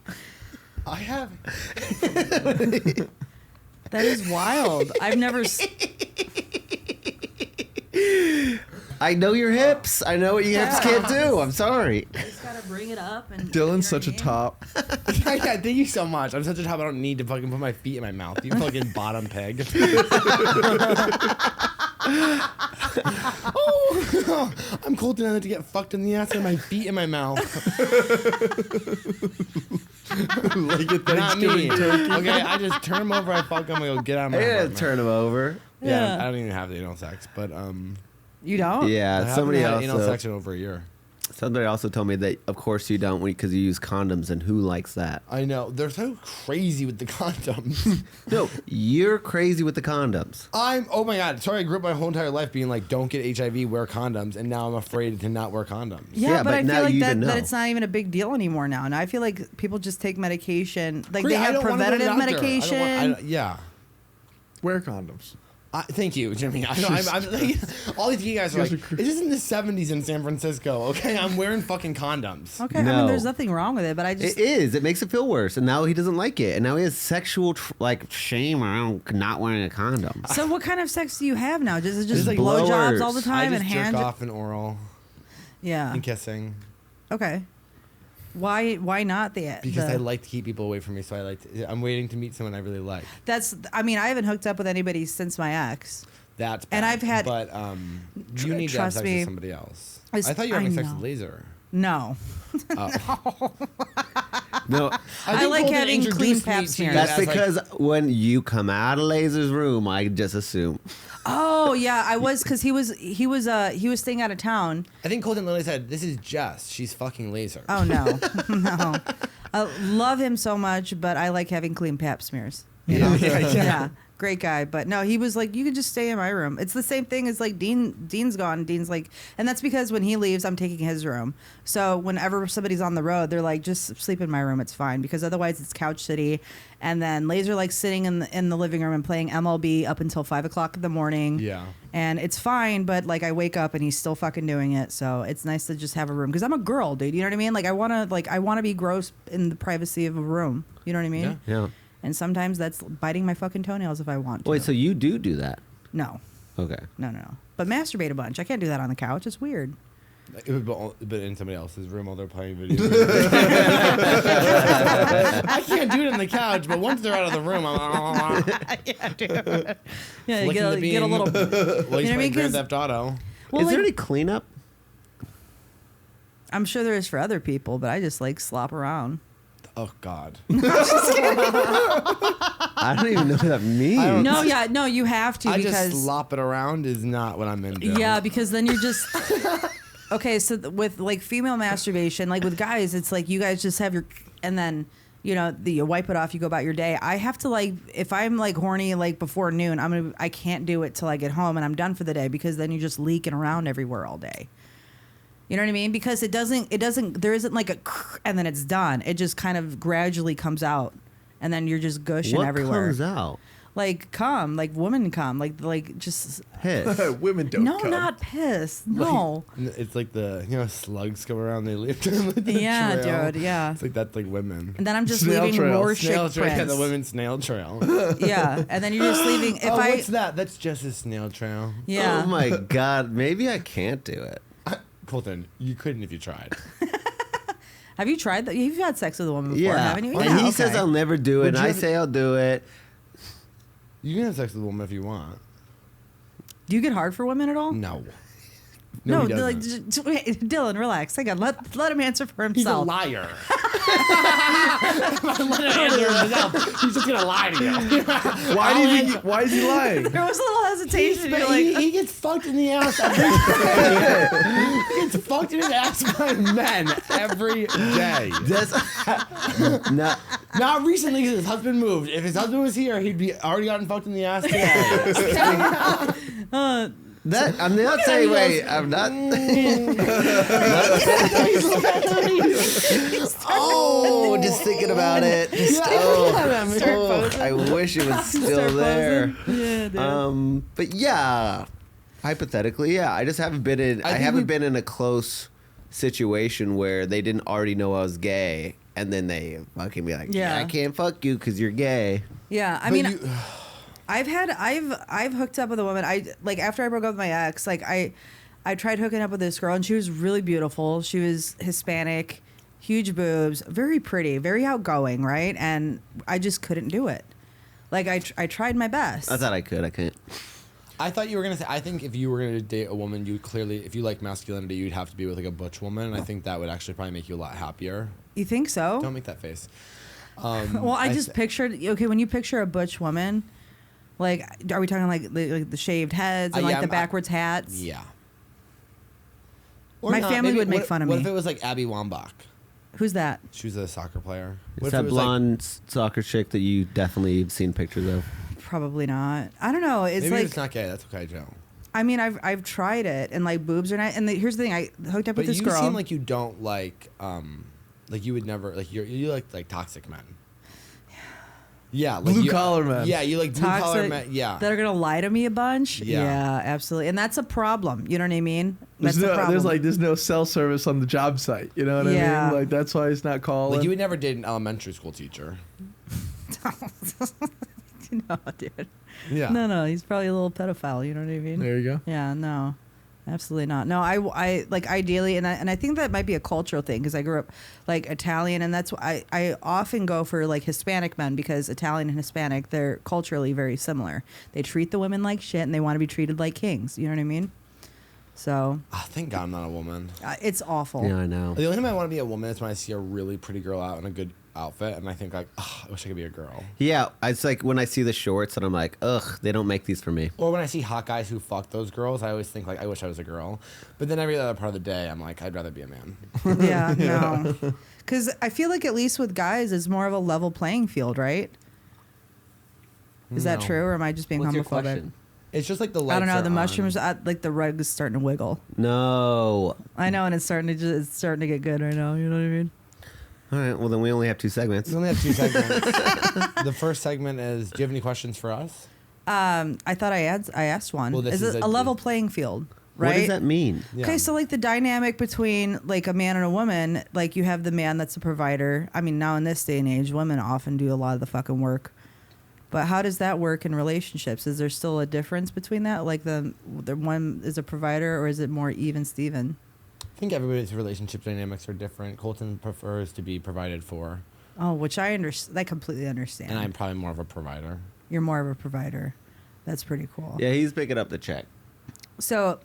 I have. That is wild. I've never. I know your hips. I know what your hips can't do. I'm sorry. I just gotta bring it up and. Dylan's such a top. Yeah, thank you so much. I'm such a top. I don't need to fucking put my feet in my mouth. You fucking bottom peg. Oh, I'm Colton. I like to get fucked in the ass and my feet in my mouth. Like a Not me. Thanksgiving turkey. Okay, I just turn him over. I fuck him. I go get out of my I gotta apartment. turn him over. Yeah, Yeah. I don't even have the anal sex, but You don't? I Yeah, haven't somebody had else. anal sex in over a year. Somebody also told me that, of course, you don't because you use condoms, and who likes that? I know they're so crazy with the condoms. No, you're crazy with the condoms. Oh my god, sorry. I grew up my whole entire life being like, don't get HIV, wear condoms, and now I'm afraid to not wear condoms. Yeah, Yeah, but but I now feel like you that, even that know. it's not even a big deal anymore now. And I feel like people just take medication. Like Great, they I have don't wanna go to the preventative doctor. medication. Yeah. Wear condoms. Thank you, Jimmy. I'm like, all these gay guys are like, You guys are it is in the 70s in San Francisco, okay? I'm wearing fucking condoms. Okay, I No. mean, there's nothing wrong with it, but I just. It is. It makes it feel worse, and now he doesn't like it, and now he has sexual shame around not wearing a condom. So what kind of sex do you have now? Is it just Just like blowjobs blowers. all the time I and just hand? jerk off and oral Yeah. and kissing Okay. Why not because I like to keep people away from me. So I'm waiting to meet someone I really like. That's. I mean, I haven't hooked up with anybody since my ex. That's bad. And I've had- but you need to have trust sex me. with somebody else. It's- I thought you were having I sex know. with Laser. No. No, I think like Colton having clean introduced me pap to smears. you that's as, like, because when you come out of Laser's room, I just assume. Oh yeah, I was because he was staying out of town. I think Colton literally said, "This is Jess. She's fucking Laser." Oh no, no. I love him so much, but I like having clean pap smears. You know? Yeah. Great guy, but no, he was like, you could just stay in my room. It's the same thing as like Dean's gone. Dean's like, and that's because when he leaves, I'm taking his room. So whenever somebody's on the road, they're like, just sleep in my room. It's fine because otherwise it's couch city. And then Laser like sitting in the living room and playing MLB up until 5 o'clock in the morning. Yeah. And it's fine, but like I wake up and he's still fucking doing it. So it's nice to just have a room because I'm a girl, dude. You know what I mean? Like I wanna be gross in the privacy of a room. You know what I mean? Yeah. Yeah. And sometimes that's biting my fucking toenails if I want to. Wait, so you do that? No. Okay. No. But masturbate a bunch. I can't do that on the couch. It's weird. But in somebody else's room while they're playing video games. I can't do it on the couch, but once they're out of the room, I'm Yeah, dude. Yeah, you flicking the get a beam. little. Well, he's You know what I playing mean? 'Cause- Grand Theft Auto. Well, Is there like, any cleanup? I'm sure there is for other people, but I just like slop around. Oh God. I don't even know what that means. No, you have to I because just slop it around is not what I'm into. yeah, because then you're just okay. So with like female masturbation, like with guys, it's like you guys just have your and then you wipe it off, you go about your day. I have to like if I'm like horny like before noon, I can't do it till I get home and I'm done for the day because then you're just leaking around everywhere all day. You know what I mean? Because there isn't like a and then it's done. It just kind of gradually comes out, and then you're just gushing What everywhere. comes out? Like cum, like women cum, like just Piss. Women don't. no, come. not piss. No. It's like the slugs come around. They leave the Yeah, trail. dude. Yeah. It's like women. And then I'm just Snail leaving trail. Rorschach Snail trail. Yeah, prints. the women's snail trail. Yeah, and then you're just leaving. If what's that? That's just a snail trail. Yeah. Oh my god, maybe I can't do it. Colton, you couldn't if you tried. Have you tried that? You've had sex with a woman before, Yeah. haven't you? And Yeah, he says okay. I'll never do it, Would and you I ever- say I'll do it. You can have sex with a woman if you want. Do you get hard for women at all? No. No, he like doesn't. wait, Dylan, relax. Hang on, let him answer for He's a himself. liar. He's just gonna lie to you. Why is he lying? There was a little hesitation. You're like, he gets fucked in the ass every day. He gets fucked in his ass by men every day. No, Not recently because his husband moved. If his husband was here, he'd be already gotten fucked in the ass today. that I'm not saying. Wait, I'm not. Oh, just thinking about it. Just, I wish it was still Start there. posing. Yeah, dude. But yeah, hypothetically, yeah. I just haven't been in. I think haven't been in a close situation where they didn't already know I was gay, and then they fucking be like, Yeah. I can't fuck you because you're gay." Yeah, I mean, I've hooked up with a woman. After I broke up with my ex, I tried hooking up with this girl, and she was really beautiful. She was Hispanic, huge boobs, very pretty, very outgoing, right? And I just couldn't do it. Like I tried my best. I thought I could. I couldn't. I thought you were gonna say. I think if you were gonna date a woman, you clearly, if you like masculinity, you'd have to be with like a butch woman. And I think that would actually probably make you a lot happier. You think so? Don't make that face. Well, I just pictured. Okay, when you picture a butch woman, like, are we talking like the shaved heads and Yeah, like the I'm- backwards hats? Yeah. My family would make fun of What me. if it was like Abby Wambach? Who's that? She was a soccer player. What It's if it that was, like- blonde soccer chick that you definitely have seen pictures of. Probably not. I don't know. It's maybe like it's not gay. That's okay, Joe. I mean, I've tried it, and like boobs are not. And here's the thing: I hooked up But with this you girl. seem like you don't like you would never like you like toxic men. Yeah, like Blue collar men. Yeah, you like blue collar toxic men. Yeah. that are gonna lie to me a bunch. Yeah. Absolutely, and that's a problem. You know what I mean? That's the problem. There's no cell service on the job site. You know what Yeah. I mean? Like that's why he's not calling. Like you would never date an elementary school teacher. no, dude. Yeah. No, he's probably a little pedophile. You know what I mean? There you go. Yeah, no, absolutely not. No, I like ideally, and I think that might be a cultural thing because I grew up like Italian, and that's why I often go for like Hispanic men because Italian and Hispanic, they're culturally very similar. They treat the women like shit, and they want to be treated like kings. You know what I mean? So Oh, thank God I'm not a woman. it's awful. Yeah, I know. The only time I want to be a woman is when I see a really pretty girl out in a good outfit, and I think like, oh, I wish I could be a girl. Yeah, it's like when I see the shorts and I'm like, ugh, they don't make these for me. Or when I see hot guys who fuck those girls, I always think like, I wish I was a girl. But then every other part of the day, I'm like, I'd rather be a man. Yeah, no. Because I feel like at least with guys, it's more of a level playing field, right? Is that No. true, or am I just being What's your homophobic? question? It's just like the lights I don't know. are The on. mushrooms, like the rug is starting to wiggle. No. I know, and it's starting to get good right now. You know what I mean? All right, well then we only have 2 segments. We only have 2 segments. The first segment is, do you have any questions for us? I thought I asked one. Well, this is is it a- a level playing field? Right. What does that mean? Yeah. Okay, so like the dynamic between like a man and a woman, like you have the man that's a provider. I mean, now in this day and age, women often do a lot of the fucking work. But how does that work in relationships? Is there still a difference between that? Like the one is a provider, or is it more even Steven? I think everybody's relationship dynamics are different. Colton prefers to be provided for, Oh, which I understand. I completely understand. and I'm probably more of a provider. You're more of a provider. That's pretty cool. Yeah, he's picking up the check. So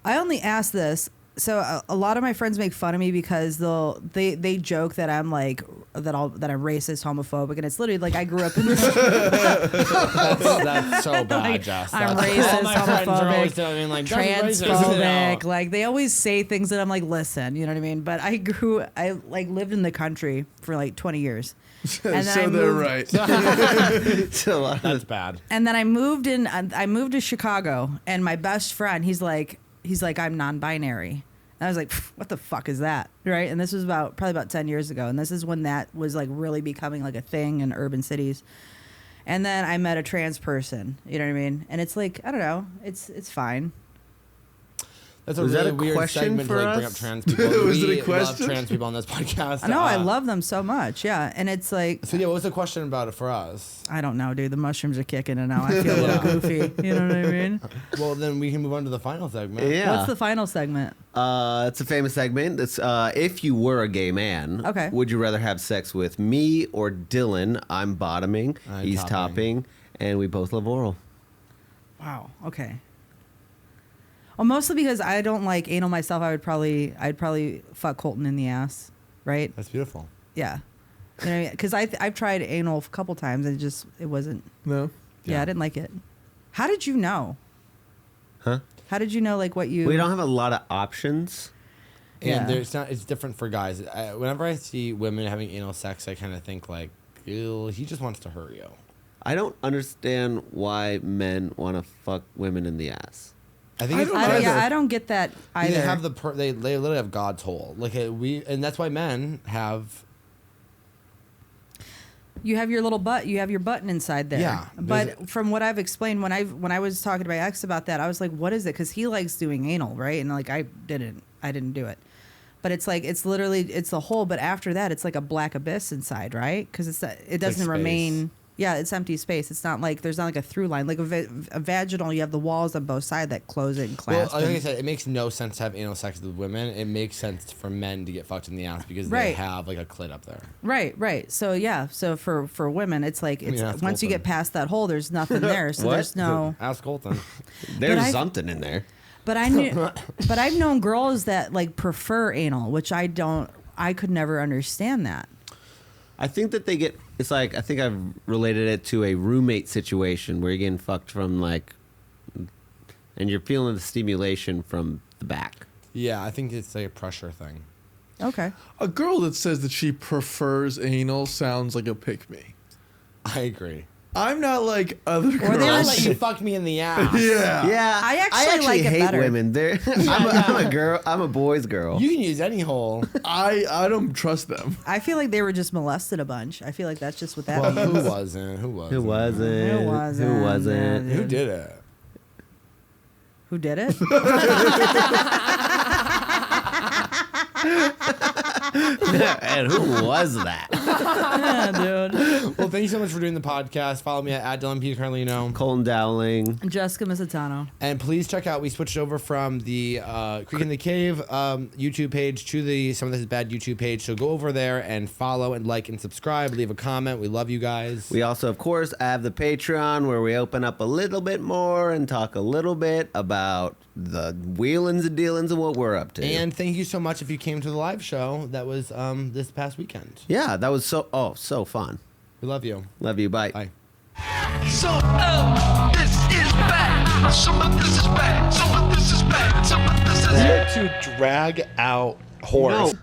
I only ask this. So a lot of my friends make fun of me because they joke that I'm like that I'm racist, homophobic, and it's literally like I grew up in this. That's so bad, Like, Jess. I'm That's- racist, all my friends are always homophobic, telling me, like, that's racist. transphobic. Like they always say things that I'm like, listen, you know what I mean? But I like lived in the country for like 20 years. And then so I they're moved- right. So, That's bad. And then I moved to Chicago, and my best friend, he's like I'm non-binary. And I was like, what the fuck is that? Right. And this was probably about 10 years ago. And this is when that was like really becoming like a thing in urban cities. And then I met a trans person, you know what I mean? And it's like, I don't know, it's fine. That's a Was that really a weird question segment for to like bring us? up trans people. Was it a We question? love trans people on this podcast. No, I love them so much. Yeah. And it's like, So yeah, what was the question about it for us? I don't know, dude. The mushrooms are kicking and now I feel a little goofy. You know what I mean? Well, then we can move on to the final segment. Yeah. What's the final segment? It's a famous segment. It's if you were a gay man, Okay. would you rather have sex with me or Dylan? I'm bottoming, I'm he's topping. topping, and we both love oral. Wow. Okay. Well, mostly because I don't like anal myself. I'd probably fuck Colton in the ass, right? That's beautiful. Yeah. You know what I mean? Because I've tried anal a couple times and it wasn't. No. Yeah, I didn't like it. How did you know? Huh? How did you know like what you? We don't have a lot of options. And Yeah. it's different for guys. Whenever I see women having anal sex, I kind of think like, ew, he just wants to hurt you. I don't understand why men want to fuck women in the ass. I think it's don't because either. I don't get that either. they have they literally have God's hole. Like and that's why men have. You have your little butt. You have your button inside there. Yeah, But from what I've explained, when I was talking to my ex about that, I was like, "What is it?" Because he likes doing anal, right? And like I didn't do it. But it's like it's the hole. But after that, it's like a black abyss inside, right? Because it doesn't space. remain. Yeah, it's empty space. It's not like there's not like a through line. Like a vaginal, you have the walls on both sides that close it and Well, clasp. like I and- said, it makes no sense to have anal sex with women. It makes sense for men to get fucked in the ass because they Right. have like a clit up there. Right. So yeah, so for women, it's like it's ask once you Colton. get past that hole, there's nothing there. So What? there's no. Ask Colton. There's I- something in there. But I've known girls that like prefer anal, which I don't. I could never understand that. I think that they get. It's like I think I've related it to a roommate situation where you're getting fucked from like, and you're feeling the stimulation from the back. Yeah, I think it's like a pressure thing. Okay. A girl that says that she prefers anal sounds like a pick me. I agree. I'm not like other girls. Or they were I like- let you fuck me in the ass. yeah. Yeah, I actually like it hate better. women. I'm a girl. I'm a boy's girl. You can use any hole. I don't trust them. I feel like they were just molested a bunch. I feel like that's just what that Well, means. who wasn't? Who wasn't? Who wasn't? Who wasn't? Who wasn't? Yeah, Who did it? Who did it? And who was that? Yeah, dude. Well, thank you so much for doing the podcast. Follow me at Dylan P. Carlino. Colton Dowling. Jessica Misitano. And please check out, we switched over from the Creek in the Cave YouTube page to the Some of This Is Bad YouTube page. So go over there and follow and like and subscribe. Leave a comment. We love you guys. We also, of course, have the Patreon where we open up a little bit more and talk a little bit about the wheelings and dealings and what we're up to. And thank you so much if you came to the live show that was this past weekend. yeah, that was so fun. We love you. Love you. Bye. Bye. So, this is bad. Some of this is bad. Some of this is bad. Some of this is To drag out horse. No.